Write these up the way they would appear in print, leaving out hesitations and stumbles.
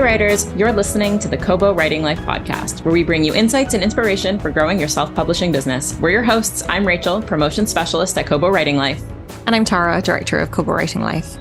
Hey writers, you're listening to the Kobo Writing Life podcast, where we bring you insights and inspiration for growing your self-publishing business. We're your hosts. I'm Rachel, promotion specialist at Kobo Writing Life. And I'm Tara, director of Kobo Writing Life.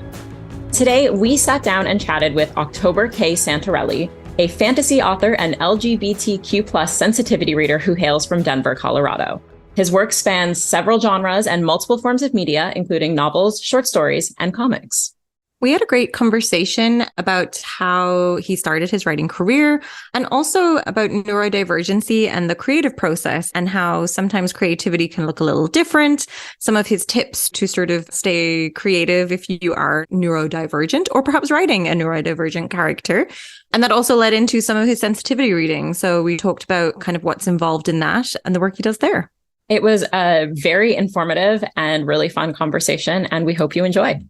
Today, we sat down and chatted with October K. Santerelli, a fantasy author and LGBTQ+ sensitivity reader who hails from Denver, Colorado. His work spans several genres and multiple forms of media, including novels, short stories, and comics. We had a great conversation about how he started his writing career and also about neurodivergency and the creative process and how sometimes creativity can look a little different. Some of his tips to sort of stay creative if you are neurodivergent or perhaps writing a neurodivergent character. And that also led into some of his sensitivity reading. So we talked about kind of what's involved in that and the work he does there. It was a very informative and really fun conversation, and we hope you enjoy.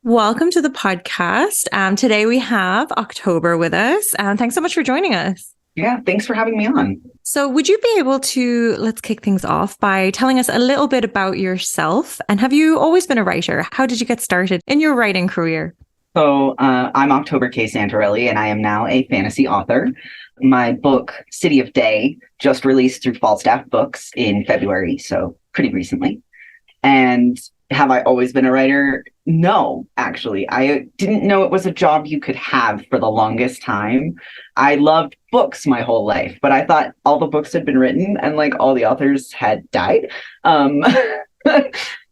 Welcome to the podcast. Today we have October with us. Thanks so much for joining us. Yeah, thanks for having me on. So would you be able to, let's kick things off by telling us a little bit about yourself? And have you always been a writer? How did you get started in your writing career? So I'm October K. Santerelli, and I am now a fantasy author. My book, City of Day, just released through Falstaff Books in February, so pretty recently. And have I always been a writer? No, actually. I didn't know it was a job you could have for the longest time. I loved books my whole life, but I thought all the books had been written and like all the authors had died.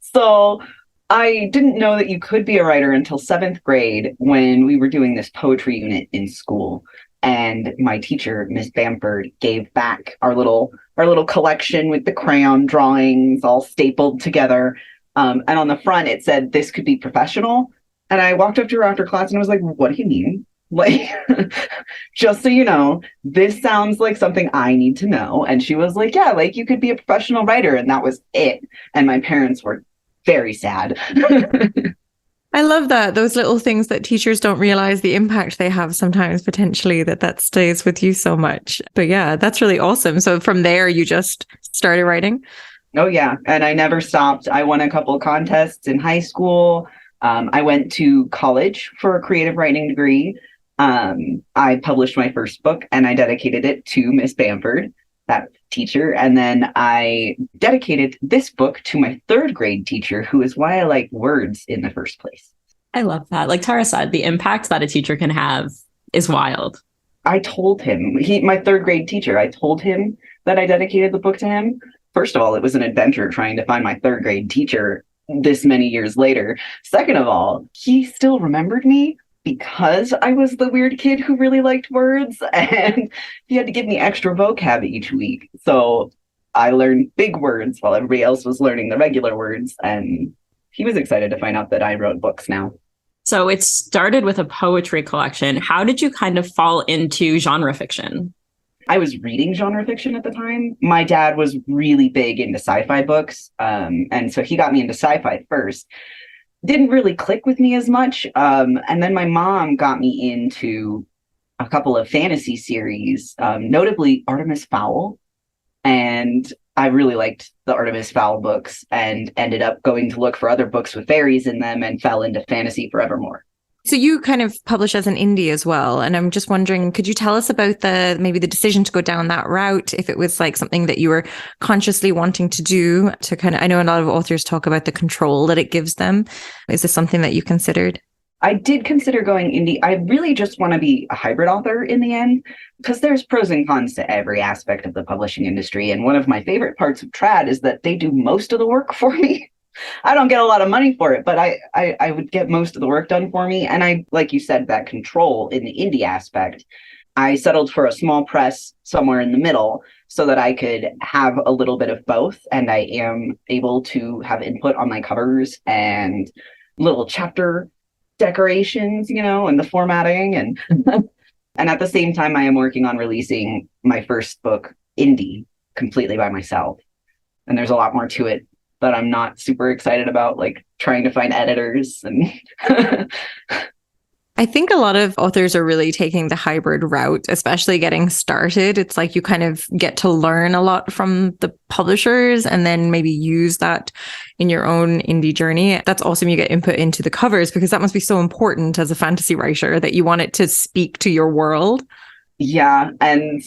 So I didn't know that you could be a writer until 7th grade when we were doing this poetry unit in school. And my teacher, Miss Bamford, gave back our little collection with the crayon drawings all stapled together. And on the front, it said, "This could be professional." And I walked up to her after class and I was like, "What do you mean? Like, just so you know, this sounds like something I need to know." And she was like, "Yeah, like you could be a professional writer." And that was it. And my parents were very sad. I love that. Those little things that teachers don't realize the impact they have sometimes potentially, that stays with you so much. But yeah, that's really awesome. So from there, you just started writing? Oh, yeah. And I never stopped. I won a couple of contests in high school. I went to college for a creative writing degree. I published my first book and I dedicated it to Miss Bamford, that teacher. And then I dedicated this book to my 3rd grade teacher, who is why I like words in the first place. I love that. Like Tara said, the impact that a teacher can have is wild. I told him, my 3rd grade teacher, I told him that I dedicated the book to him. First of all, it was an adventure trying to find my 3rd grade teacher this many years later. Second of all, he still remembered me because I was the weird kid who really liked words, and he had to give me extra vocab each week. So I learned big words while everybody else was learning the regular words, and he was excited to find out that I wrote books now. So it started with a poetry collection. How did you kind of fall into genre fiction? I was reading genre fiction at the time. My dad was really big into sci-fi books, and so he got me into sci-fi first. Didn't really click with me as much. And then my mom got me into a couple of fantasy series, notably Artemis Fowl. And I really liked the Artemis Fowl books and ended up going to look for other books with fairies in them and fell into fantasy forevermore. So you kind of publish as an indie as well. And I'm just wondering, could you tell us about maybe the decision to go down that route, if it was like something that you were consciously wanting to do to kind of, I know a lot of authors talk about the control that it gives them. Is this something that you considered? I did consider going indie. I really just want to be a hybrid author in the end, because there's pros and cons to every aspect of the publishing industry. And one of my favorite parts of trad is that they do most of the work for me. I don't get a lot of money for it, but I would get most of the work done for me. And I, like you said, that control in the indie aspect, I settled for a small press somewhere in the middle so that I could have a little bit of both. And I am able to have input on my covers and little chapter decorations, and the formatting. And and at the same time, I am working on releasing my first book indie completely by myself. And there's a lot more to it that I'm not super excited about, like trying to find editors. And I think a lot of authors are really taking the hybrid route, especially getting started. It's like you kind of get to learn a lot from the publishers and then maybe use that in your own indie journey. That's awesome. You get input into the covers because that must be so important as a fantasy writer that you want it to speak to your world. Yeah. And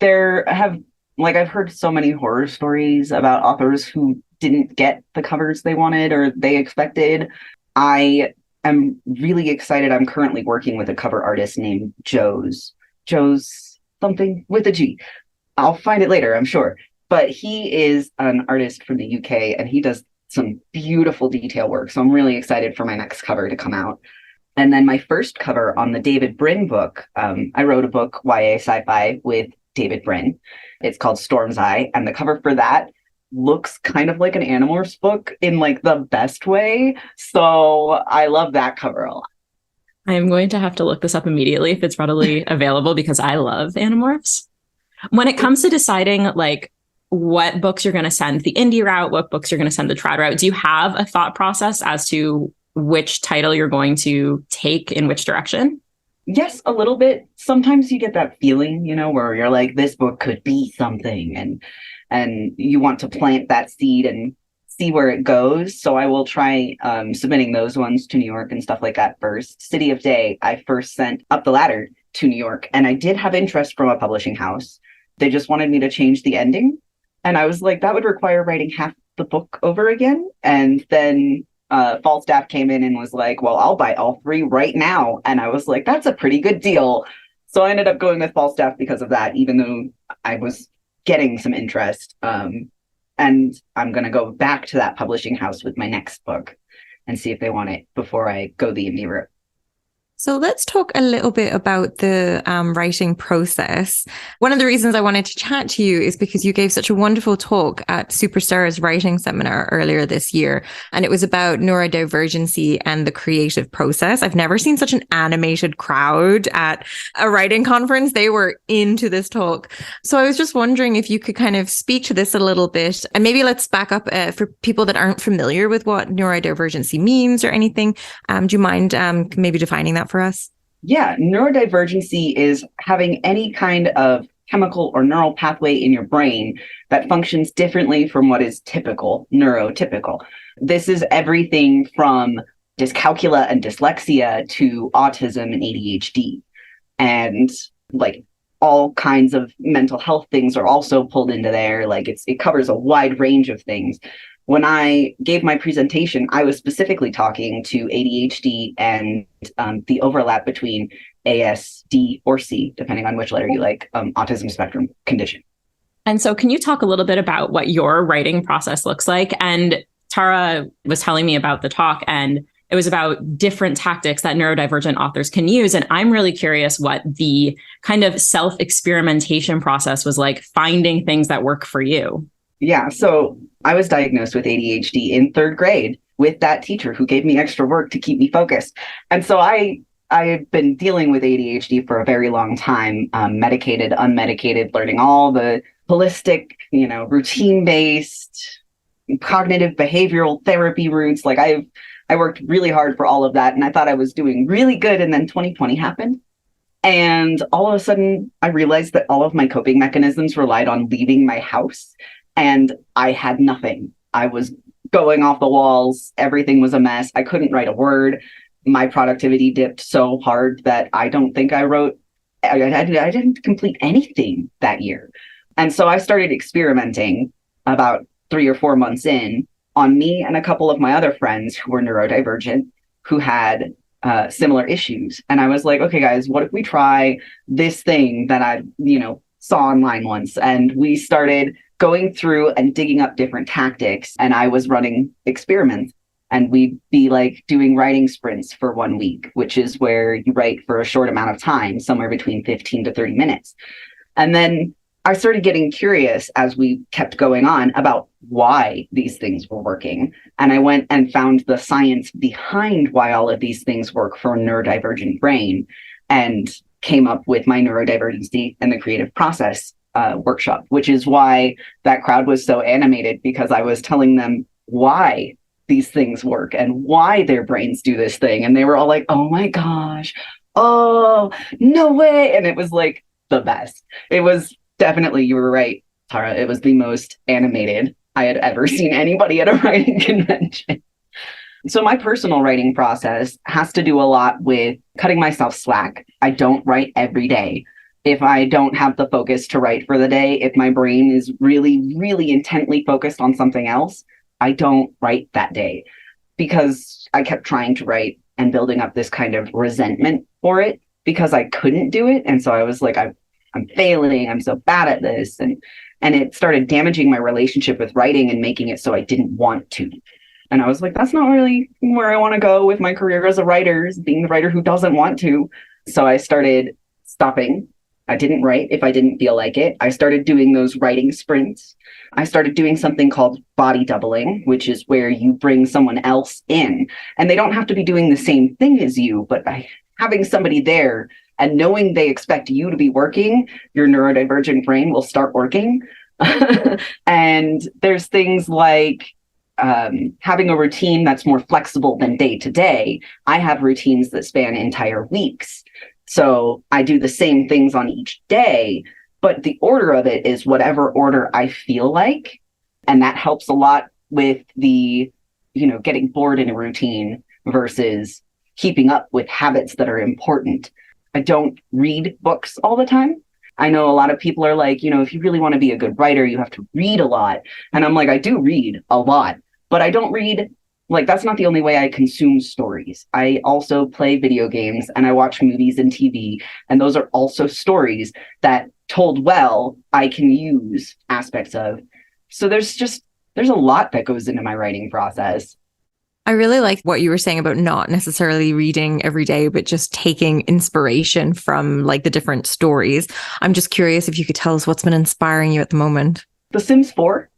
I've heard so many horror stories about authors who didn't get the covers they wanted or they expected. I'm really excited. I'm currently working with a cover artist named Joe's something with a G. I'll find it later, I'm sure. But he is an artist from the UK and he does some beautiful detail work. So I'm really excited for my next cover to come out. And then my first cover on the David Brin book, I wrote a book, YA sci-fi, with David Brin. It's called Storm's Eye. And the cover for that looks kind of like an Animorphs book in like the best way. So I love that cover a lot. I'm going to have to look this up immediately if it's readily available because I love Animorphs. When it comes to deciding like what books you're going to send the indie route, what books you're going to send the trad route, do you have a thought process as to which title you're going to take in which direction? Yes, a little bit. Sometimes you get that feeling, where you're like, this book could be something, and you want to plant that seed and see where it goes. So I will try submitting those ones to New York and stuff like that first. City of Day, I first sent up the ladder to New York, and I did have interest from a publishing house. They just wanted me to change the ending. And I was like, that would require writing half the book over again. And then Falstaff came in and was like, well, I'll buy all 3 right now. And I was like, that's a pretty good deal. So I ended up going with Falstaff because of that, even though I was getting some interest. And I'm going to go back to that publishing house with my next book and see if they want it before I go the indie route. So let's talk a little bit about the writing process. One of the reasons I wanted to chat to you is because you gave such a wonderful talk at Superstar's writing seminar earlier this year, and it was about neurodivergency and the creative process. I've never seen such an animated crowd at a writing conference. They were into this talk. So I was just wondering if you could kind of speak to this a little bit, and maybe let's back up for people that aren't familiar with what neurodivergency means or anything. Do you mind maybe defining that for us? Yeah, neurodivergency is having any kind of chemical or neural pathway in your brain that functions differently from what is typical, neurotypical. This is everything from dyscalculia and dyslexia to autism and ADHD. And like all kinds of mental health things are also pulled into there. Like it covers a wide range of things. When I gave my presentation, I was specifically talking to ADHD and the overlap between ASD or C, depending on which letter you like, autism spectrum condition. And so can you talk a little bit about what your writing process looks like? And Tara was telling me about the talk, and it was about different tactics that neurodivergent authors can use. And I'm really curious what the kind of self-experimentation process was like, finding things that work for you. Yeah, so I was diagnosed with ADHD in 3rd grade with that teacher who gave me extra work to keep me focused. And so I've been dealing with ADHD for a very long time, medicated, unmedicated, learning all the holistic, routine-based, cognitive behavioral therapy routes. Like I worked really hard for all of that, and I thought I was doing really good. And then 2020 happened. And all of a sudden, I realized that all of my coping mechanisms relied on leaving my house. And I had nothing. I was going off the walls. Everything was a mess. I couldn't write a word. My productivity dipped so hard that I don't think I didn't complete anything that year. And so I started experimenting about 3 or 4 months in on me and a couple of my other friends who were neurodivergent, who had similar issues. And I was like, okay, guys, what if we try this thing that I, saw online once? And we started going through and digging up different tactics. And I was running experiments, and we'd be like doing writing sprints for 1 week, which is where you write for a short amount of time, somewhere between 15 to 30 minutes. And then I started getting curious as we kept going on about why these things were working. And I went and found the science behind why all of these things work for a neurodivergent brain, and came up with my neurodivergency and the creative process workshop, which is why that crowd was so animated, because I was telling them why these things work and why their brains do this thing. And they were all like, oh my gosh, oh, no way. And it was like the best. It was definitely, you were right, Tara. It was the most animated I had ever seen anybody at a writing convention. So my personal writing process has to do a lot with cutting myself slack. I don't write every day. If I don't have the focus to write for the day, if my brain is really, really intently focused on something else, I don't write that day because I kept trying to write and building up this kind of resentment for it because I couldn't do it. And so I was like, I'm failing. I'm so bad at this. And it started damaging my relationship with writing and making it so I didn't want to. And I was like, that's not really where I want to go with my career as a writer, is being the writer who doesn't want to. So I started stopping. I didn't write if I didn't feel like it. I started doing those writing sprints. I started doing something called body doubling, which is where you bring someone else in. And they don't have to be doing the same thing as you, but by having somebody there and knowing they expect you to be working, your neurodivergent brain will start working. And there's things like having a routine that's more flexible than day to day. I have routines that span entire weeks. So I do the same things on each day, but the order of it is whatever order I feel like. And that helps a lot with the, getting bored in a routine versus keeping up with habits that are important. I don't read books all the time. I know a lot of people are like, if you really want to be a good writer, you have to read a lot. And I'm like, I do read a lot, but I don't read. Like, that's not the only way I consume stories. I also play video games and I watch movies and TV. And those are also stories that, told well, I can use aspects of. So there's a lot that goes into my writing process. I really like what you were saying about not necessarily reading every day, but just taking inspiration from like the different stories. I'm just curious if you could tell us what's been inspiring you at the moment. The Sims 4.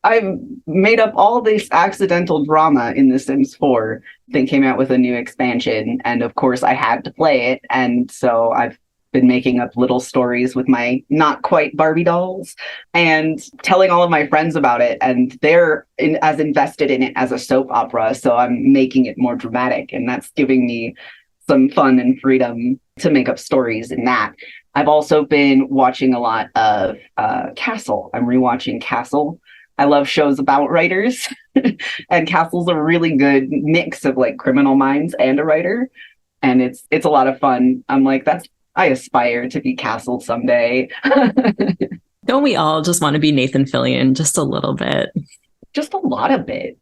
I've made up all this accidental drama in The Sims 4. They came out with a new expansion, and of course I had to play it, and so I've been making up little stories with my not quite Barbie dolls and telling all of my friends about it, and they're as invested in it as a soap opera, so I'm making it more dramatic, and that's giving me some fun and freedom to make up stories in that. I've also been watching a lot of Castle. I'm rewatching Castle. I love shows about writers, and Castle's a really good mix of like Criminal Minds and a writer, and it's a lot of fun. I'm like, I aspire to be Castle someday. Don't we all just want to be Nathan Fillion just a little bit? Just a lot of it.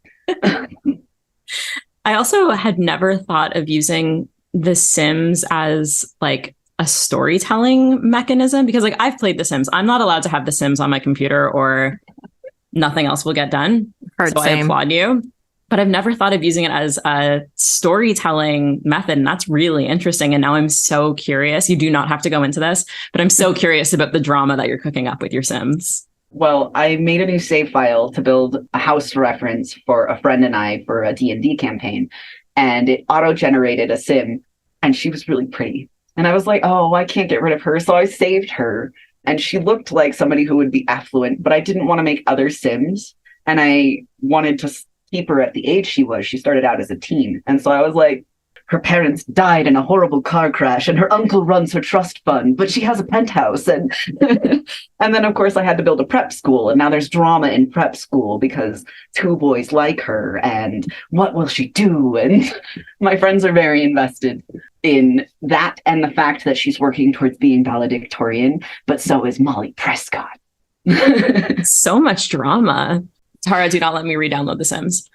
I also had never thought of using The Sims as like a storytelling mechanism, because like I've played The Sims. I'm not allowed to have The Sims on my computer or nothing else will get done. So I applaud you. But I've never thought of using it as a storytelling method. And that's really interesting. And now I'm so curious. You do not have to go into this, but I'm so curious about the drama that you're cooking up with your Sims. Well, I made a new save file to build a house reference for a friend and I for a D&D campaign. And it auto-generated a Sim. And she was really pretty. And I was like, oh, I can't get rid of her. So I saved her. And she looked like somebody who would be affluent, but I didn't want to make other Sims. And I wanted to keep her at the age she was. She started out as a teen. And so I was like, her parents died in a horrible car crash and her uncle runs her trust fund, but she has a penthouse. And and then, of course, I had to build a prep school. And now there's drama in prep school because two boys like her. And what will she do? And my friends are very invested in that and the fact that she's working towards being valedictorian, but so is Molly Prescott. So much drama. Tara, do not let me re-download The Sims.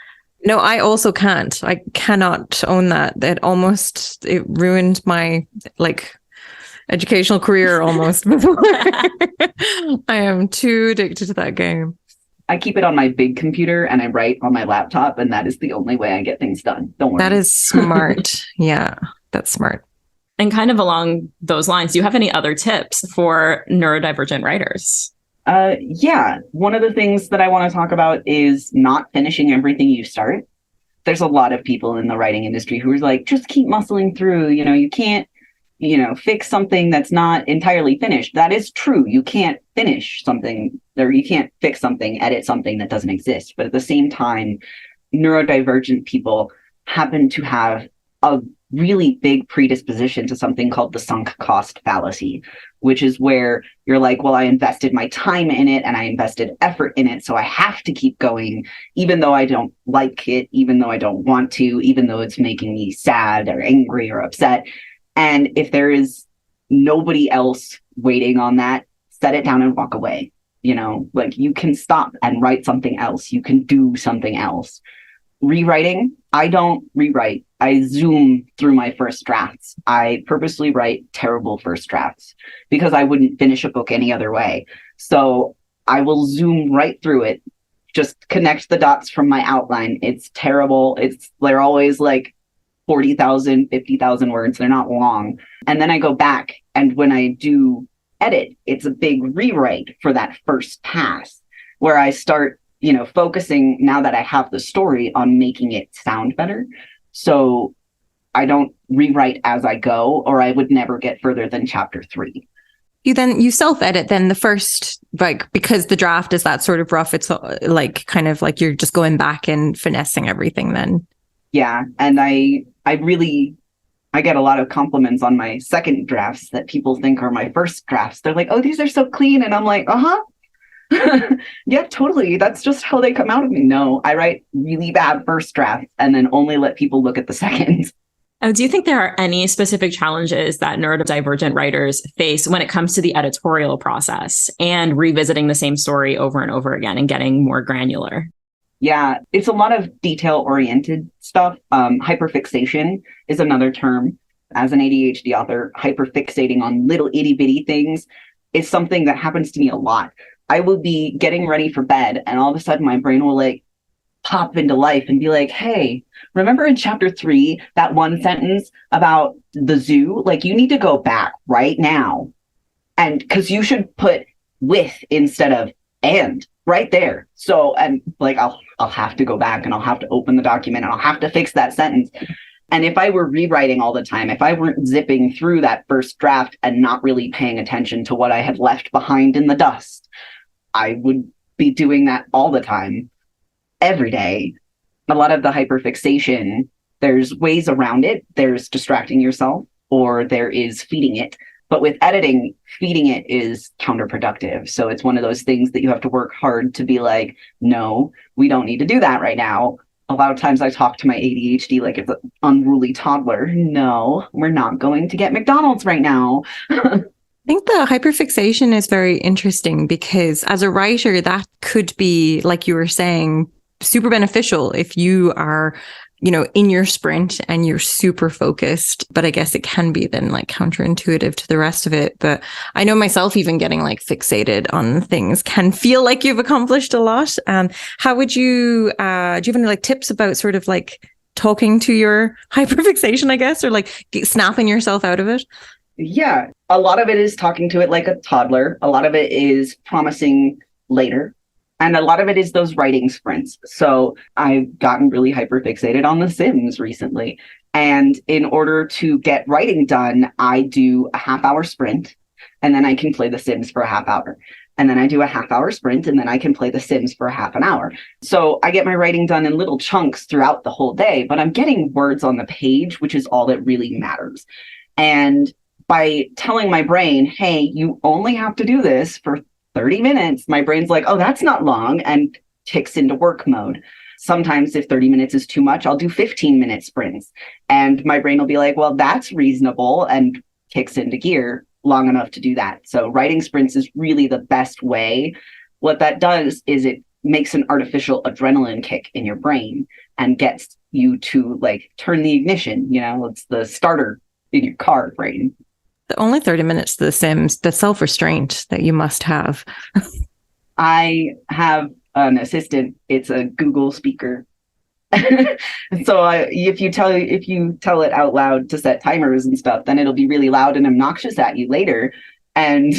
No, I also can't. I cannot own that. It ruined my educational career almost before. I am too addicted to that game. I keep it on my big computer and I write on my laptop, and that is the only way I get things done. Don't worry. That is smart. Yeah, that's smart. And kind of along those lines, do you have any other tips for neurodivergent writers? Yeah. One of the things that I want to talk about is not finishing everything you start. There's a lot of people in the writing industry who are like, just keep muscling through. You can't, fix something that's not entirely finished. That is true. You can't finish something, or you can't fix something, edit something that doesn't exist. But at the same time, neurodivergent people happen to have a really big predisposition to something called the sunk cost fallacy, which is where you're like, well, I invested my time in it and I invested effort in it, so I have to keep going, even though I don't like it, even though I don't want to, even though it's making me sad or angry or upset. And if there is nobody else waiting on that, set it down and walk away. You know, like you can stop and write something else. You can do something else. Rewriting, I don't rewrite. I zoom through my first drafts. I purposely write terrible first drafts because I wouldn't finish a book any other way. So I will zoom right through it, just connect the dots from my outline. It's terrible. They're always like 40,000, 50,000 words. They're not long. And then I go back, and when I do edit, it's a big rewrite for that first pass where I start, focusing, now that I have the story, on making it sound better. So I don't rewrite as I go, or I would never get further than chapter 3. You self-edit then the first, like, because the draft is that sort of rough, it's like kind of like you're just going back and finessing everything then. Yeah. And I get a lot of compliments on my second drafts that people think are my first drafts. They're like, oh, these are so clean. And I'm like, yeah, totally. That's just how they come out of me. No, I write really bad first drafts and then only let people look at the second. Do you think there are any specific challenges that neurodivergent writers face when it comes to the editorial process and revisiting the same story over and over again and getting more granular? Yeah, it's a lot of detail-oriented stuff. Hyperfixation is another term. As an ADHD author, hyperfixating on little itty-bitty things is something that happens to me a lot. I will be getting ready for bed, and all of a sudden my brain will like pop into life and be like, hey, remember in chapter 3, that one sentence about the zoo? Like, you need to go back right now. And because you should put with instead of and right there. So, and like, I'll have to go back and I'll have to open the document and I'll have to fix that sentence. And if I were rewriting all the time, if I weren't zipping through that first draft and not really paying attention to what I had left behind in the dust, I would be doing that all the time, every day. A lot of the hyperfixation, there's ways around it. There's distracting yourself, or there is feeding it. But with editing, feeding it is counterproductive. So it's one of those things that you have to work hard to be like, no, we don't need to do that right now. A lot of times I talk to my ADHD like it's an unruly toddler. No, we're not going to get McDonald's right now. I think the hyperfixation is very interesting because as a writer, that could be, like you were saying, super beneficial if you are, in your sprint and you're super focused. But I guess it can be then like counterintuitive to the rest of it. But I know myself, even getting like fixated on things can feel like you've accomplished a lot. How would you, do you have any like tips about sort of like talking to your hyperfixation, I guess, or like snapping yourself out of it? Yeah, a lot of it is talking to it like a toddler. A lot of it is promising later. And a lot of it is those writing sprints. So I've gotten really hyperfixated on The Sims recently. And in order to get writing done, I do a half-hour sprint, and then I can play The Sims for a half hour. And then I do a half-hour sprint, and then I can play The Sims for a half an hour. So I get my writing done in little chunks throughout the whole day, but I'm getting words on the page, which is all that really matters. And by telling my brain, hey, you only have to do this for 30 minutes, my brain's like, oh, that's not long, and kicks into work mode. Sometimes if 30 minutes is too much, I'll do 15-minute sprints. And my brain will be like, well, that's reasonable, and kicks into gear long enough to do that. So writing sprints is really the best way. What that does is it makes an artificial adrenaline kick in your brain and gets you to like turn the ignition. It's the starter in your car brain. The only 30 minutes to The Sims, the self-restraint that you must have. I have an assistant. It's a Google speaker. So if you tell it out loud to set timers and stuff, then it'll be really loud and obnoxious at you later. And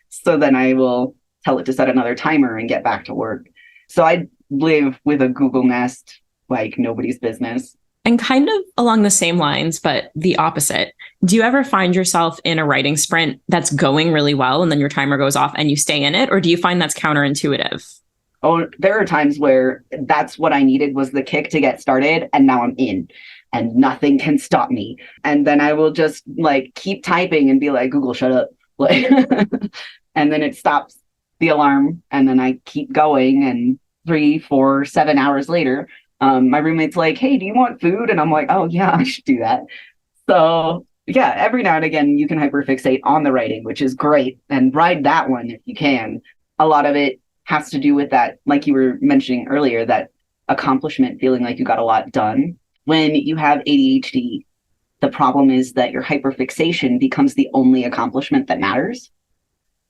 so then I will tell it to set another timer and get back to work. So I live with a Google Nest like nobody's business. And kind of along the same lines, but the opposite. Do you ever find yourself in a writing sprint that's going really well and then your timer goes off and you stay in it? Or do you find that's counterintuitive? Oh, there are times where that's what I needed was the kick to get started. And now I'm in. and nothing can stop me. And then I will just like keep typing and be like, Google, shut up. Like, and then it stops the alarm. And then I keep going. And 3, 4, 7 hours later, my roommate's like, hey, do you want food? And I'm like, oh yeah, I should do that. So yeah, every now and again, you can hyperfixate on the writing, which is great. And ride that one if you can. A lot of it has to do with that, like you were mentioning earlier, that accomplishment, feeling like you got a lot done. When you have ADHD, the problem is that your hyperfixation becomes the only accomplishment that matters.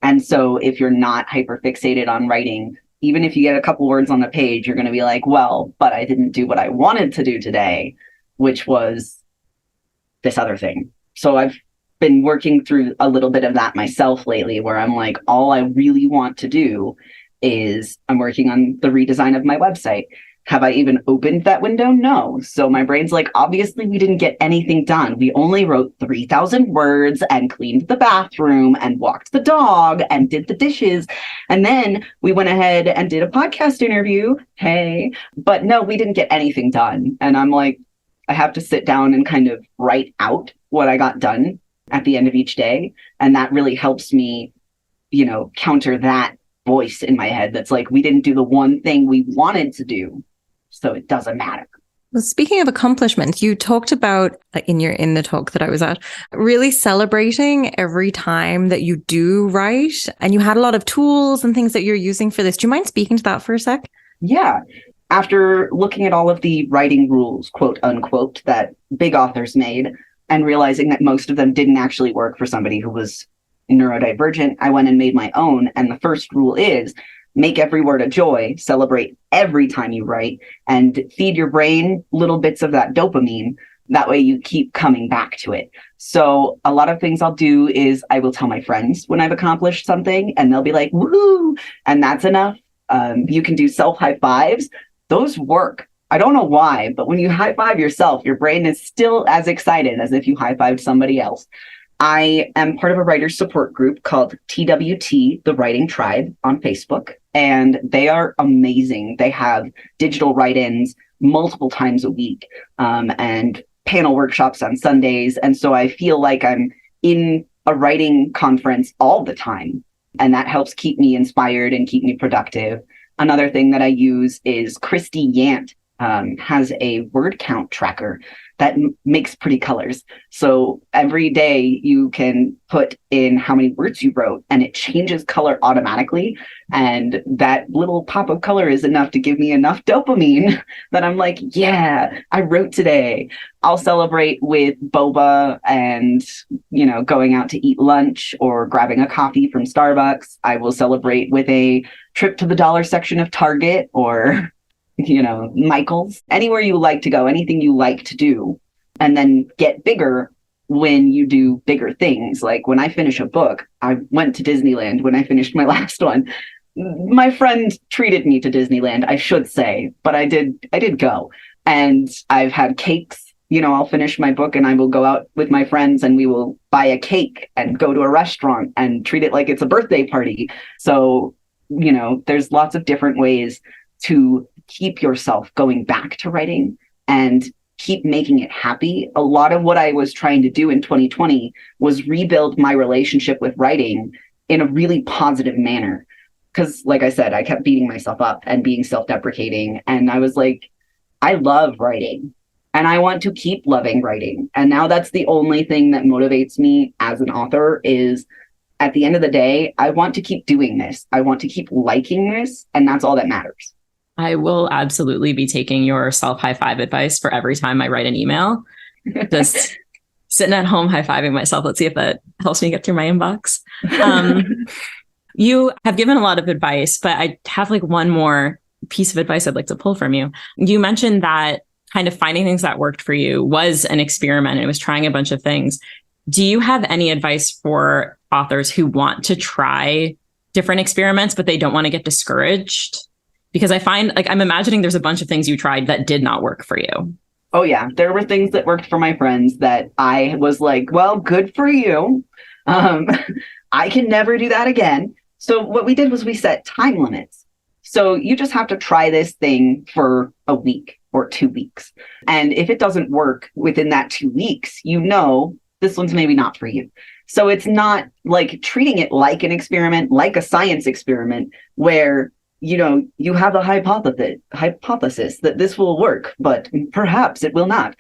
And so if you're not hyperfixated on writing, even if you get a couple words on the page, you're going to be like, well, but I didn't do what I wanted to do today, which was this other thing. So I've been working through a little bit of that myself lately, where I'm like, all I really want to do is I'm working on the redesign of my website. Have I even opened that window? No. So my brain's like, obviously we didn't get anything done. We only wrote 3,000 words and cleaned the bathroom and walked the dog and did the dishes. And then we went ahead and did a podcast interview. Hey, but no, we didn't get anything done. And I'm like, I have to sit down and kind of write out what I got done at the end of each day. And that really helps me, counter that voice in my head that's like, we didn't do the one thing we wanted to do, so it doesn't matter. Well, speaking of accomplishments, you talked about in the talk that I was at, really celebrating every time that you do write, and you had a lot of tools and things that you're using for this. Do you mind speaking to that for a sec? Yeah. After looking at all of the writing rules, quote unquote, that big authors made, and realizing that most of them didn't actually work for somebody who was neurodivergent, I went and made my own. And the first rule is make every word a joy, celebrate every time you write, and feed your brain little bits of that dopamine. That way you keep coming back to it. So a lot of things I'll do is I will tell my friends when I've accomplished something, and they'll be like, woohoo, and that's enough. You can do self-high fives. Those work. I don't know why, but when you high five yourself, your brain is still as excited as if you high fived somebody else. I am part of a writer's support group called TWT, The Writing Tribe, on Facebook, and they are amazing. They have digital write-ins multiple times a week, and panel workshops on Sundays. And so I feel like I'm in a writing conference all the time, and that helps keep me inspired and keep me productive. Another thing that I use is Christy Yant has a word count tracker that makes pretty colors. So every day you can put in how many words you wrote, and it changes color automatically. And that little pop of color is enough to give me enough dopamine that I'm like, yeah, I wrote today. I'll celebrate with boba and, going out to eat lunch or grabbing a coffee from Starbucks. I will celebrate with a trip to the dollar section of Target or Michael's, anywhere you like to go, anything you like to do, and then get bigger when you do bigger things. Like when I finish a book, I went to Disneyland when I finished my last one. My friend treated me to Disneyland, I should say, but I did go. And I've had cakes. I'll finish my book and I will go out with my friends and we will buy a cake and go to a restaurant and treat it like it's a birthday party. So, there's lots of different ways to keep yourself going back to writing and keep making it happy. A lot of what I was trying to do in 2020 was rebuild my relationship with writing in a really positive manner. Because like I said, I kept beating myself up and being self-deprecating. And I was like, I love writing and I want to keep loving writing. And now that's the only thing that motivates me as an author is at the end of the day, I want to keep doing this. I want to keep liking this. And that's all that matters. I will absolutely be taking your self high five advice for every time I write an email. Just sitting at home high fiving myself. Let's see if that helps me get through my inbox. You have given a lot of advice, but I have one more piece of advice I'd like to pull from you. You mentioned that kind of finding things that worked for you was an experiment and it was trying a bunch of things. Do you have any advice for authors who want to try different experiments, but they don't want to get discouraged? Because I find I'm imagining there's a bunch of things you tried that did not work for you. Oh, yeah. There were things that worked for my friends that I was like, well, good for you. I can never do that again. So what we did was we set time limits. So you just have to try this thing for a week. or 2 weeks. And if it doesn't work within that 2 weeks, you know, this one's maybe not for you. So it's not like treating it like an experiment, like a science experiment where, you know, you have a hypothesis that this will work, but perhaps it will not.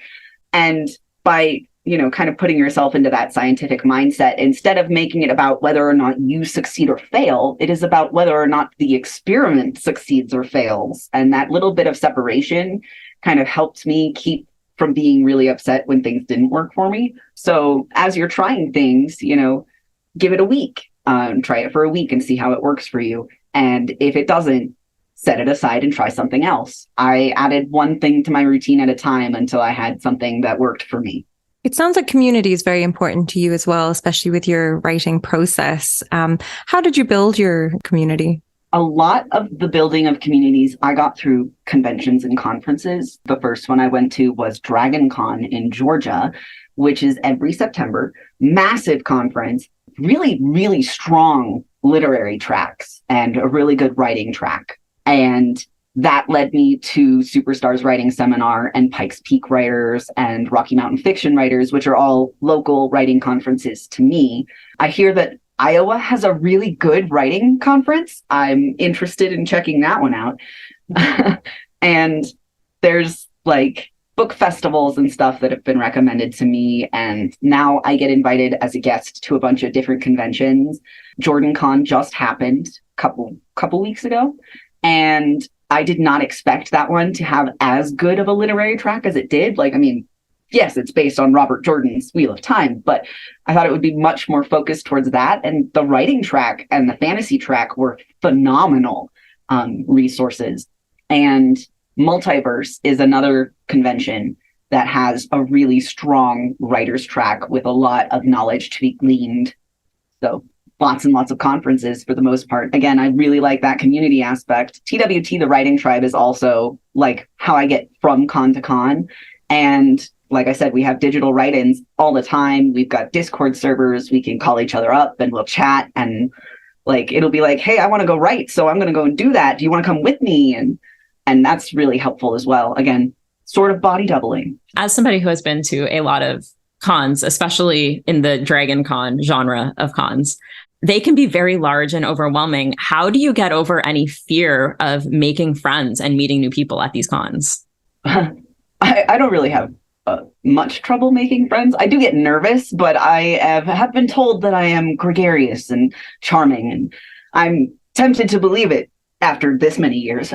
And by, you know, kind of putting yourself into that scientific mindset, instead of making it about whether or not you succeed or fail, it is about whether or not the experiment succeeds or fails. And that little bit of separation kind of helped me keep from being really upset when things didn't work for me. So as you're trying things, you know, give it a week, try it for a week and see how it works for you. And if it doesn't, set it aside and try something else. I added one thing to my routine at a time until I had something that worked for me. It sounds like community is very important to you as well, especially with your writing process. How did you build your community? A lot of the building of communities I got through conventions and conferences. The first one I went to was Dragon Con in Georgia, which is every September. Massive conference, really, really strong literary tracks and a really good writing track. And that led me to Superstars Writing Seminar and Pikes Peak Writers and Rocky Mountain Fiction Writers, which are all local writing conferences to me. I hear that Iowa has a really good writing conference. I'm interested in checking that one out. And there's like book festivals and stuff that have been recommended to me. And now I get invited as a guest to a bunch of different conventions. Jordan Con just happened a couple weeks ago. And I did not expect that one to have as good of a literary track as it did. Like, I mean, yes, it's based on Robert Jordan's Wheel of Time, but I thought it would be much more focused towards that. And the writing track and the fantasy track were phenomenal resources. And Multiverse is another convention that has a really strong writer's track with a lot of knowledge to be gleaned. So lots and lots of conferences for the most part. Again, I really like that community aspect. TWT, the writing tribe, is also like how I get from con to con. And like I said, we have digital write-ins all the time. We've got Discord servers. We can call each other up and we'll chat. And like, it'll be like, hey, I want to go write. So I'm going to go and do that. Do you want to come with me? And that's really helpful as well. Again, sort of body doubling. As somebody who has been to a lot of cons, especially in the Dragon Con genre of cons, they can be very large and overwhelming. How do you get over any fear of making friends and meeting new people at these cons? I don't really have much trouble making friends. I do get nervous, but I have been told that I am gregarious and charming, and I'm tempted to believe it after this many years.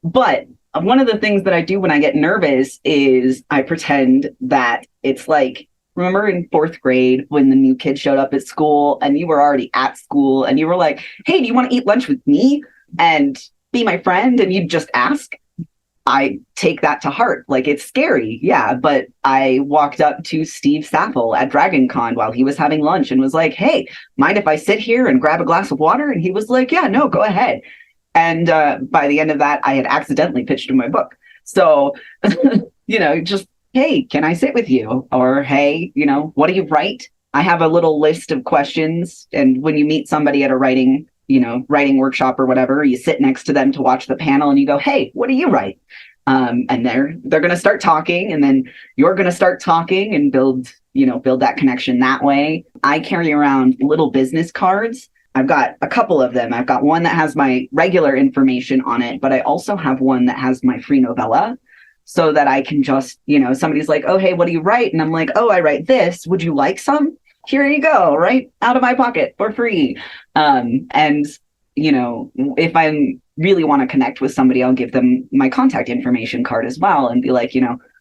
But one of the things that I do when I get nervous is I pretend that it's like, remember in 4th grade when the new kid showed up at school and you were already at school and you were like, hey, do you want to eat lunch with me and be my friend? And you'd just ask. I take that to heart. Like, it's scary. Yeah. But I walked up to Steve Saffel at Dragon Con while he was having lunch and was like, hey, mind if I sit here and grab a glass of water? And he was like, yeah, no, go ahead. And by the end of that, I had accidentally pitched him my book. So, you know, just, hey, can I sit with you? Or, hey, you know, what do you write? I have a little list of questions. And when you meet somebody at a writing workshop or whatever, you sit next to them to watch the panel and you go, hey, what do you write? And they're going to start talking, and then you're going to start talking and build that connection that way. I carry around little business cards. I've got a couple of them. I've got one that has my regular information on it, but I also have one that has my free novella, so that I can just, somebody's like, oh, hey, what do you write? And I'm like, oh, I write this. Would you like some? Here you go, right out of my pocket for free. And, if I really want to connect with somebody, I'll give them my contact information card as well and be like,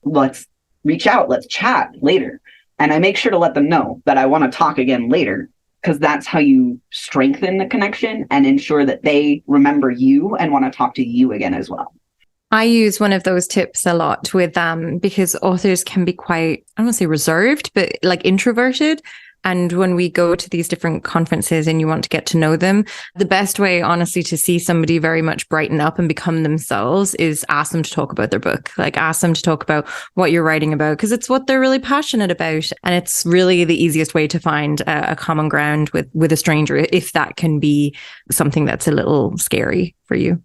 let's reach out, let's chat later. And I make sure to let them know that I want to talk again later, because that's how you strengthen the connection and ensure that they remember you and want to talk to you again as well. I use one of those tips a lot with because authors can be quite, I don't want to say reserved, but like introverted. And when we go to these different conferences and you want to get to know them, the best way, honestly, to see somebody very much brighten up and become themselves is ask them to talk about their book. Like, ask them to talk about what you're writing about, because it's what they're really passionate about. And it's really the easiest way to find a common ground with a stranger, if that can be something that's a little scary for you.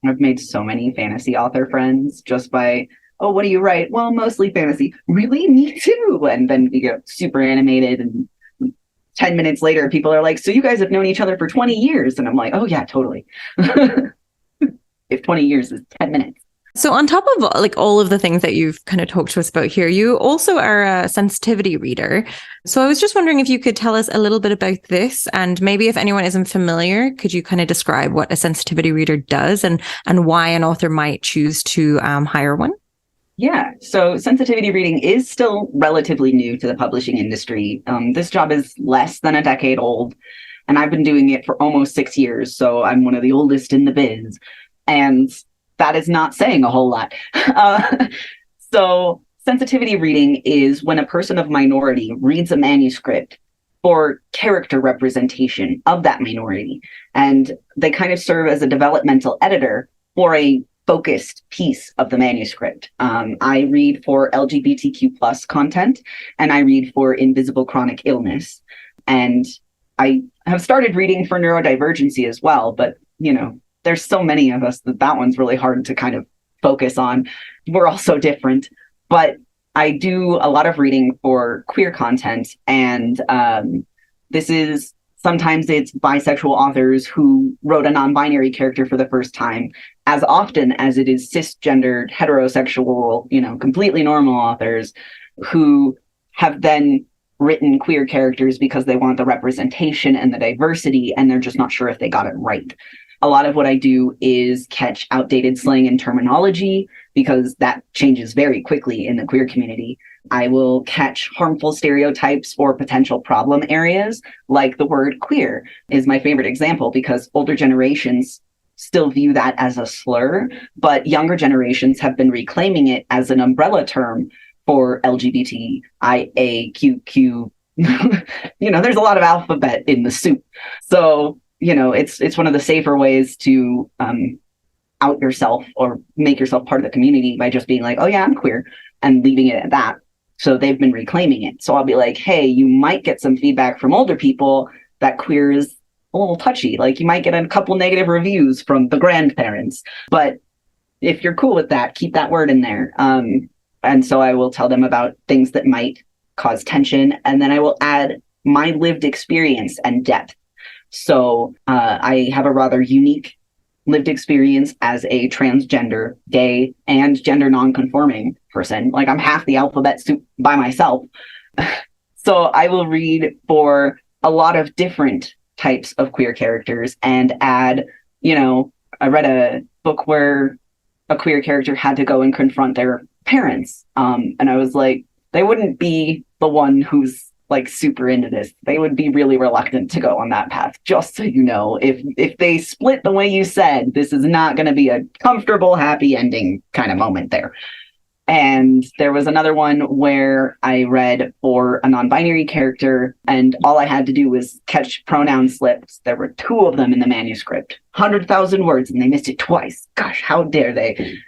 I've made so many fantasy author friends just by, oh, what do you write? Well, mostly fantasy. Really? Me too. And then we get super animated, and 10 minutes later, people are like, so you guys have known each other for 20 years. And I'm like, oh yeah, totally. If 20 years is 10 minutes. So on top of like all of the things that you've kind of talked to us about here, you also are a sensitivity reader. So I was just wondering if you could tell us a little bit about this, and maybe if anyone isn't familiar, could you kind of describe what a sensitivity reader does and why an author might choose to hire one? Yeah, so sensitivity reading is still relatively new to the publishing industry. This job is less than a decade old, and I've been doing it for almost 6 years. So I'm one of the oldest in the biz. And that is not saying a whole lot. So sensitivity reading is when a person of minority reads a manuscript for character representation of that minority. And they kind of serve as a developmental editor for a focused piece of the manuscript. I read for LGBTQ plus content, and I read for invisible chronic illness. And I have started reading for neurodivergency as well, but there's so many of us that one's really hard to kind of focus on. We're all so different. But I do a lot of reading for queer content. And sometimes it's bisexual authors who wrote a non-binary character for the first time, as often as it is cisgendered, heterosexual, completely normal authors who have then written queer characters because they want the representation and the diversity, and they're just not sure if they got it right. A lot of what I do is catch outdated slang and terminology, because that changes very quickly in the queer community. I will catch harmful stereotypes or potential problem areas, like the word queer is my favorite example, because older generations still view that as a slur, but younger generations have been reclaiming it as an umbrella term for LGBTIAQQ. There's a lot of alphabet in the soup. So it's one of the safer ways to out yourself or make yourself part of the community by just being like, oh yeah, I'm queer, and leaving it at that. So they've been reclaiming it. So I'll be like, hey, you might get some feedback from older people that queer is a little touchy. Like you might get a couple negative reviews from the grandparents, but if you're cool with that, keep that word in there. And so I will tell them about things that might cause tension, and then I will add my lived experience and depth. So I have a rather unique lived experience as a transgender, gay, and gender nonconforming person. Like I'm half the alphabet soup by myself. So I will read for a lot of different types of queer characters and add, I read a book where a queer character had to go and confront their parents. And I was like, they wouldn't be the one who's like super into this. They would be really reluctant to go on that path, just so you know. If they split the way you said, this is not going to be a comfortable, happy ending kind of moment there. And there was another one where I read for a non-binary character, and all I had to do was catch pronoun slips. There were 2 of them in the manuscript, 100,000 words, and they missed it twice. Gosh, how dare they?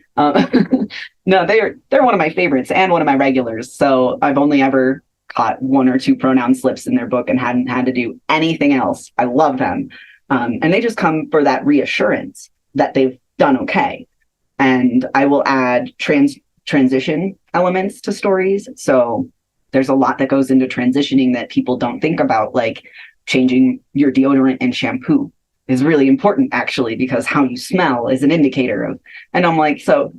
No, they're one of my favorites and one of my regulars. So I've only ever caught 1 or 2 pronoun slips in their book and hadn't had to do anything else. I love them. And they just come for that reassurance that they've done okay. And I will add transition elements to stories. So there's a lot that goes into transitioning that people don't think about, like changing your deodorant and shampoo is really important, actually, because how you smell is an indicator of, and I'm like, so,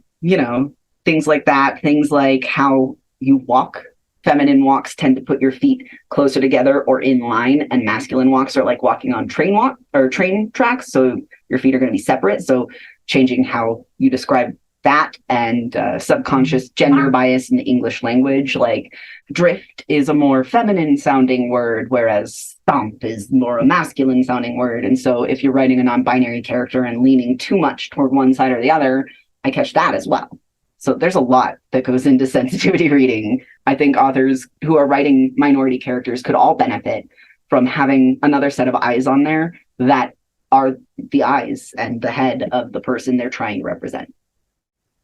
things like that, things like how you walk. Feminine walks tend to put your feet closer together or in line, and masculine walks are like walking on train tracks. So your feet are going to be separate. So changing how you describe that, and subconscious gender bias in the English language, like drift is a more feminine sounding word, whereas stomp is more a masculine sounding word. And so if you're writing a non-binary character and leaning too much toward one side or the other, I catch that as well. So there's a lot that goes into sensitivity reading. I think authors who are writing minority characters could all benefit from having another set of eyes on there that are the eyes and the head of the person they're trying to represent.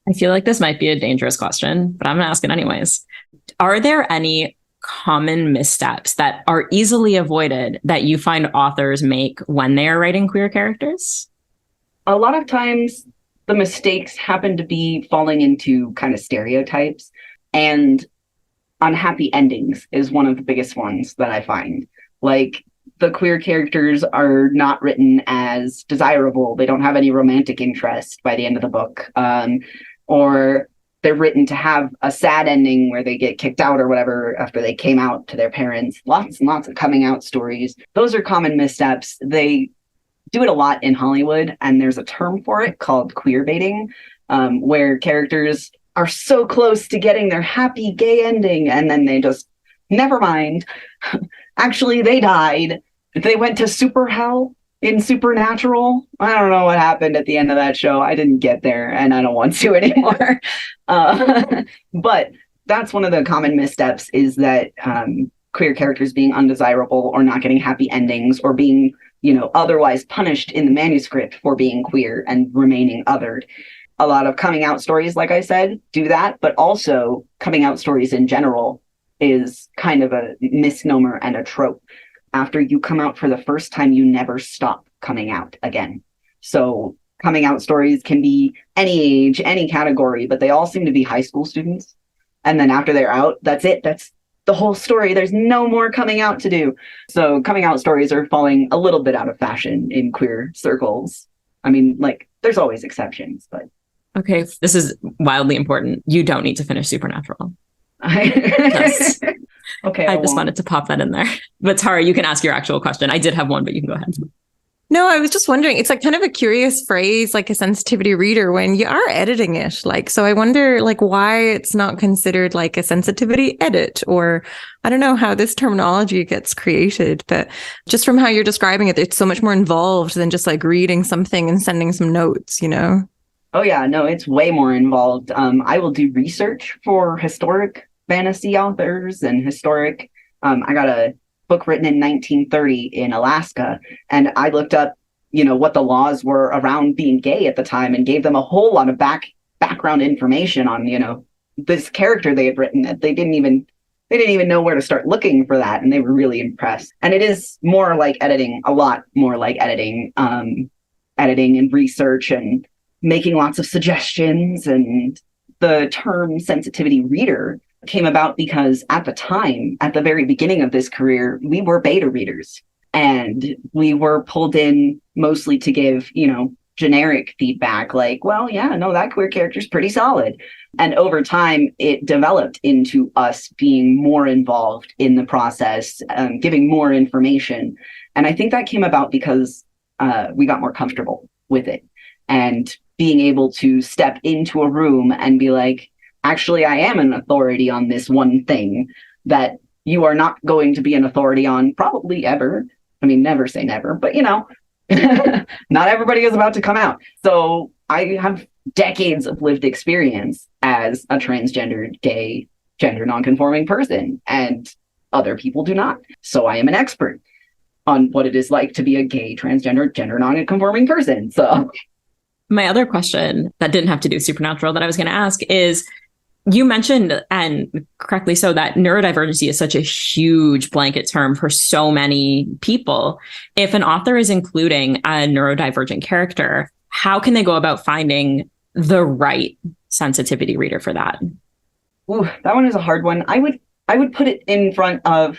I feel like this might be a dangerous question, but I'm going to ask it anyways. Are there any common missteps that are easily avoided that you find authors make when they are writing queer characters? A lot of times, the mistakes happen to be falling into kind of stereotypes, and unhappy endings is one of the biggest ones that I find. Like, the queer characters are not written as desirable. They don't have any romantic interest by the end of the book. Or they're written to have a sad ending where they get kicked out or whatever after they came out to their parents. Lots and lots of coming out stories. Those are common missteps. They do it a lot in Hollywood, and there's a term for it called queer baiting, where characters are so close to getting their happy gay ending, and then they just, never mind. Actually, they died. They went to super hell in Supernatural. I don't know what happened at the end of that show. I didn't get there, and I don't want to anymore. But that's one of the common missteps, is that queer characters being undesirable or not getting happy endings, or being, otherwise punished in the manuscript for being queer and remaining othered. A lot of coming out stories, like I said, do that, but also coming out stories in general is kind of a misnomer and a trope. After you come out for the first time, you never stop coming out again. So coming out stories can be any age, any category, but they all seem to be high school students. And then after they're out, that's it. That's the whole story. There's no more coming out to do. So coming out stories are falling a little bit out of fashion in queer circles. I mean, like, there's always exceptions, but. Okay, this is wildly important. You don't need to finish Supernatural. Yes. Okay. I just wanted to pop that in there. But Tara, you can ask your actual question. I did have one, but you can go ahead. No, I was just wondering, it's like kind of a curious phrase, like a sensitivity reader, when you are editing it. Like, so I wonder like why it's not considered like a sensitivity edit, or I don't know how this terminology gets created, but just from how you're describing it, it's so much more involved than just like reading something and sending some notes, Oh yeah, no, it's way more involved. I will do research for historic fantasy authors and historic, I got a book written in 1930 in Alaska, and I looked up, what the laws were around being gay at the time, and gave them a whole lot of background information on, this character they had written, that they didn't even know where to start looking for that, and they were really impressed. And it is more like editing, a lot more like editing, editing and research and making lots of suggestions. And the term sensitivity reader came about because at the time, at the very beginning of this career, we were beta readers, and we were pulled in mostly to give, generic feedback, like, well, yeah, no, that queer character's pretty solid. And over time, it developed into us being more involved in the process, giving more information. And I think that came about because we got more comfortable with it, and being able to step into a room and be like, actually, I am an authority on this one thing that you are not going to be an authority on probably ever. I mean, never say never, but not everybody is about to come out. So I have decades of lived experience as a transgendered, gay, gender nonconforming person, and other people do not. So I am an expert on what it is like to be a gay, transgender, gender nonconforming person. So my other question that didn't have to do with Supernatural that I was going to ask is, you mentioned, and correctly so, that neurodivergency is such a huge blanket term for so many people. If an author is including a neurodivergent character, how can they go about finding the right sensitivity reader for that? Ooh, that one is a hard one. I would put it in front of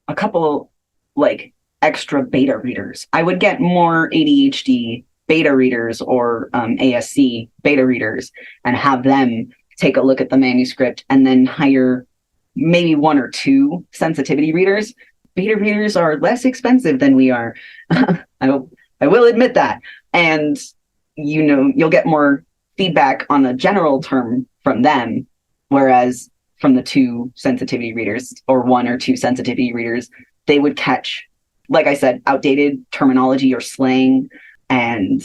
a couple like extra beta readers. I would get more ADHD beta readers or ASC beta readers and have them take a look at the manuscript, and then hire maybe one or two sensitivity readers. Beta readers are less expensive than we are. I will admit that. And, you'll get more feedback on a general term from them, whereas from the two sensitivity readers or one or two sensitivity readers, they would catch, like I said, outdated terminology or slang. And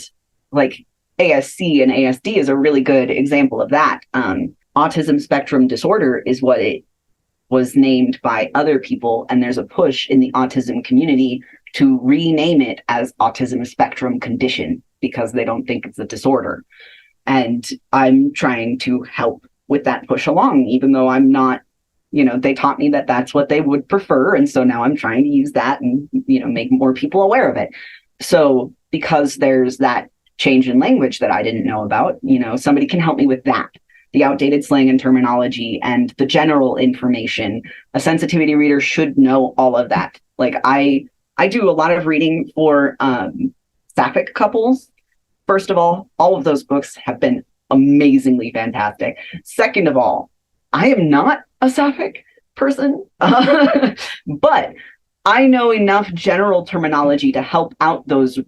like ASC and ASD is a really good example of that. Autism spectrum disorder is what it was named by other people, and there's a push in the autism community to rename it as autism spectrum condition because they don't think it's a disorder. And I'm trying to help with that push along, even though I'm not, they taught me that that's what they would prefer. And so now I'm trying to use that and, make more people aware of it. So because there's that change in language that I didn't know about, somebody can help me with that. The outdated slang and terminology and the general information. A sensitivity reader should know all of that. Like I do a lot of reading for sapphic couples. First of all of those books have been amazingly fantastic. Second of all, I am not a sapphic person, but I know enough general terminology to help out those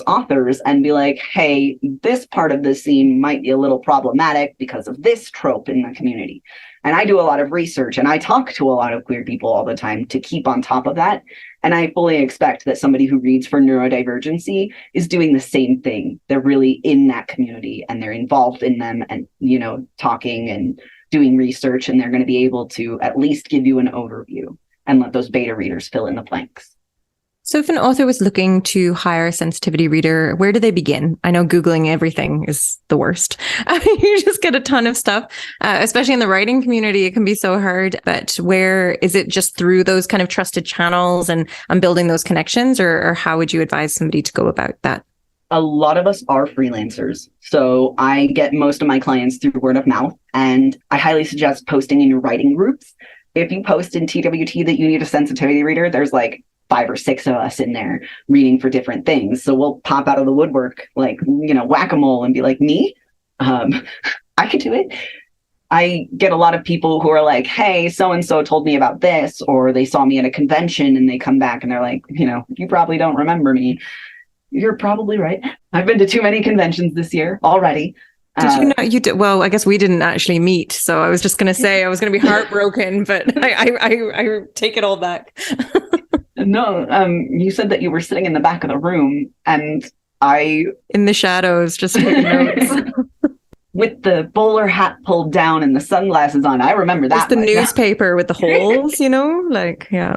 authors and be like, hey, this part of the scene might be a little problematic because of this trope in the community. And I do a lot of research and I talk to a lot of queer people all the time to keep on top of that. And I fully expect that somebody who reads for neurodivergency is doing the same thing. They're really in that community and they're involved in them and, talking and doing research, and they're going to be able to at least give you an overview and let those beta readers fill in the blanks. So if an author was looking to hire a sensitivity reader, where do they begin? I know Googling everything is the worst. You just get a ton of stuff, especially in the writing community. It can be so hard. But where is it, just through those kind of trusted channels and building those connections, or how would you advise somebody to go about that? A lot of us are freelancers. So I get most of my clients through word of mouth, and I highly suggest posting in your writing groups. If you post in TWT that you need a sensitivity reader, there's like 5 or 6 of us in there reading for different things. So we'll pop out of the woodwork like, whack-a-mole and be like, me? I could do it. I get a lot of people who are like, hey, so-and-so told me about this, or they saw me at a convention and they come back and they're like, you probably don't remember me. You're probably right. I've been to too many conventions this year already. Did you know you did? Well, I guess we didn't actually meet. So I was just going to say I was going to be heartbroken, but I take it all back. No, you said that you were sitting in the back of the room and in the shadows, just taking notes. With the bowler hat pulled down and the sunglasses on. I remember that. Just the newspaper with the holes, yeah.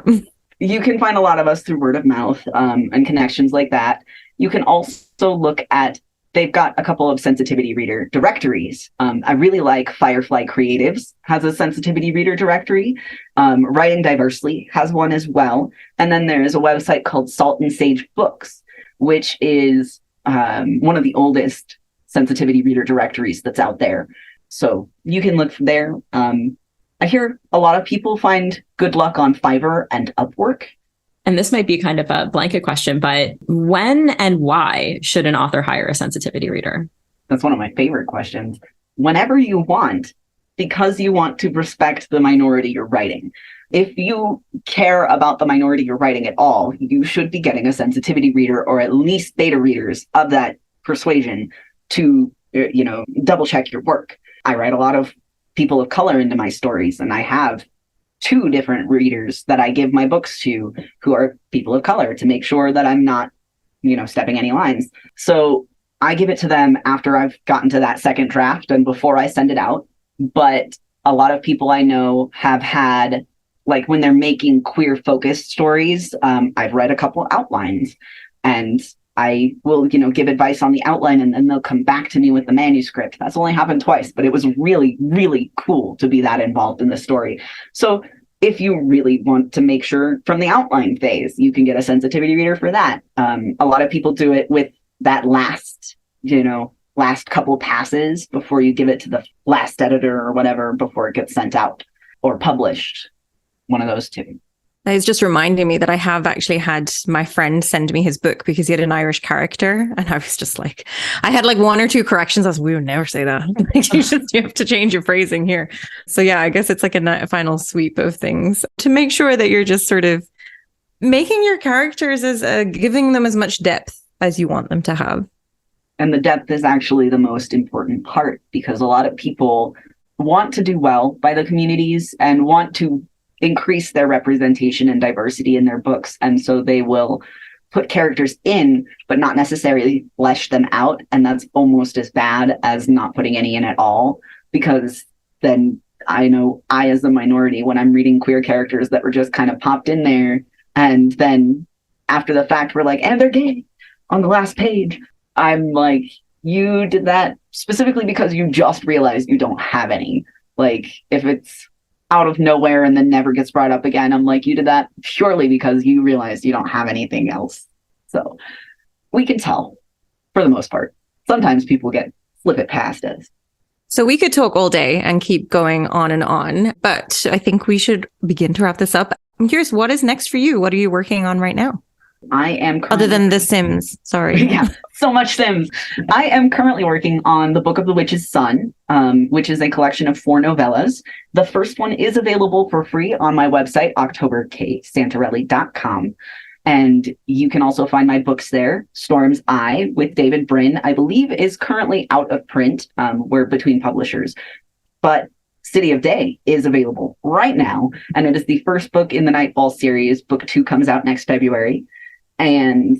You can find a lot of us through word of mouth and connections like that. You can also look at, they've got a couple of sensitivity reader directories. I really like Firefly Creatives has a sensitivity reader directory. Writing Diversely has one as well. And then there's a website called Salt and Sage Books, which is one of the oldest sensitivity reader directories that's out there. So you can look there. I hear a lot of people find good luck on Fiverr and Upwork. And this might be kind of a blanket question, but when and why should an author hire a sensitivity reader? That's one of my favorite questions. Whenever you want, because you want to respect the minority you're writing. If you care about the minority you're writing at all, you should be getting a sensitivity reader or at least beta readers of that persuasion to, double check your work. I write a lot of people of color into my stories, and I have 2 different readers that I give my books to who are people of color to make sure that I'm not, stepping any lines. So I give it to them after I've gotten to that second draft and before I send it out. But a lot of people I know have had, like when they're making queer focused stories, I've read a couple outlines and I will, give advice on the outline and then they'll come back to me with the manuscript. That's only happened twice, but it was really, really cool to be that involved in the story. So if you really want to make sure from the outline phase, you can get a sensitivity reader for that. A lot of people do it with that last couple passes before you give it to the last editor or whatever, before it gets sent out or published. One of those 2. It's just reminding me that I have actually had my friend send me his book because he had an Irish character. And I was just like, I had like 1 or 2 corrections. I was, we would never say that. You have to change your phrasing here. So yeah, I guess it's like a final sweep of things to make sure that you're just sort of making your characters as giving them as much depth as you want them to have. And the depth is actually the most important part, because a lot of people want to do well by the communities and want to increase their representation and diversity in their books. And so they will put characters in, but not necessarily flesh them out. And that's almost as bad as not putting any in at all, because then I know I, as a minority, when I'm reading queer characters that were just kind of popped in there, and then after the fact, we're like, and they're gay on the last page. I'm like, you did that specifically because you just realized you don't have any. Like, if it's out of nowhere and then never gets brought up again, I'm like, you did that purely because you realized you don't have anything else. So we can tell for the most part. Sometimes people slip it past us. So we could talk all day and keep going on, but I think we should begin to wrap this up. I'm curious, what is next for you? What are you working on right now? I am other than The Sims. Sorry. Yeah, so much Sims. I am currently working on The Book of the Witch's Son, which is a collection of 4 novellas. The first one is available for free on my website, octoberksanterelli.com. And you can also find my books there. Storm's Eye with David Brin, I believe, is currently out of print. We're between publishers. But City of Day is available right now. And it is the first book in the Nightfall series. Book 2 comes out next February. And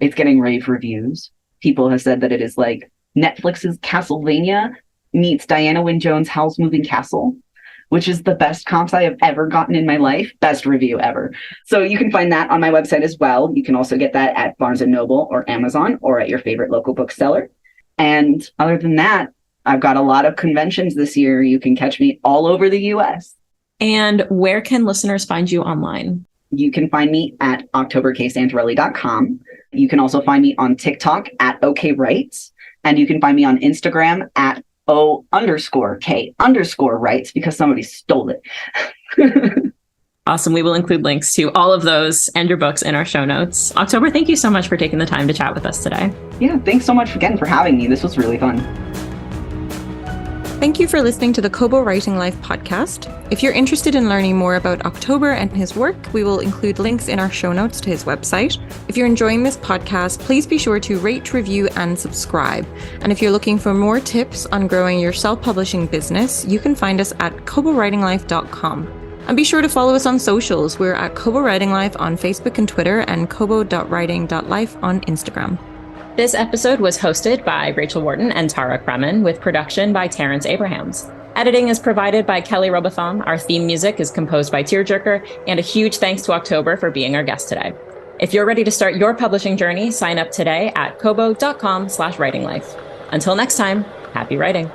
it's getting rave reviews. People have said that it is like Netflix's Castlevania meets Diana Wynne Jones' Howl's Moving Castle, which is the best comps I have ever gotten in my life. Best review ever. So you can find that on my website as well. You can also get that at Barnes & Noble or Amazon or at your favorite local bookseller. And other than that, I've got a lot of conventions this year. You can catch me all over the US. And where can listeners find you online? You can find me at octoberksanterelli.com. You can also find me on TikTok at OKWrites. And you can find me on Instagram at O_K_Writes because somebody stole it. Awesome. We will include links to all of those and your books in our show notes. October, thank you so much for taking the time to chat with us today. Yeah, thanks so much again for having me. This was really fun. Thank you for listening to the Kobo Writing Life podcast. If you're interested in learning more about October and his work, we will include links in our show notes to his website. If you're enjoying this podcast, please be sure to rate, review, and subscribe. And if you're looking for more tips on growing your self-publishing business, you can find us at kobowritinglife.com. And be sure to follow us on socials. We're at Kobo Writing Life on Facebook and Twitter and kobo.writing.life on Instagram. This episode was hosted by Rachel Wharton and Tara Kremen, with production by Terrence Abrahams. Editing is provided by Kelly Robotham. Our theme music is composed by Tearjerker, and a huge thanks to October for being our guest today. If you're ready to start your publishing journey, sign up today at kobo.com/writinglife. Until next time, happy writing.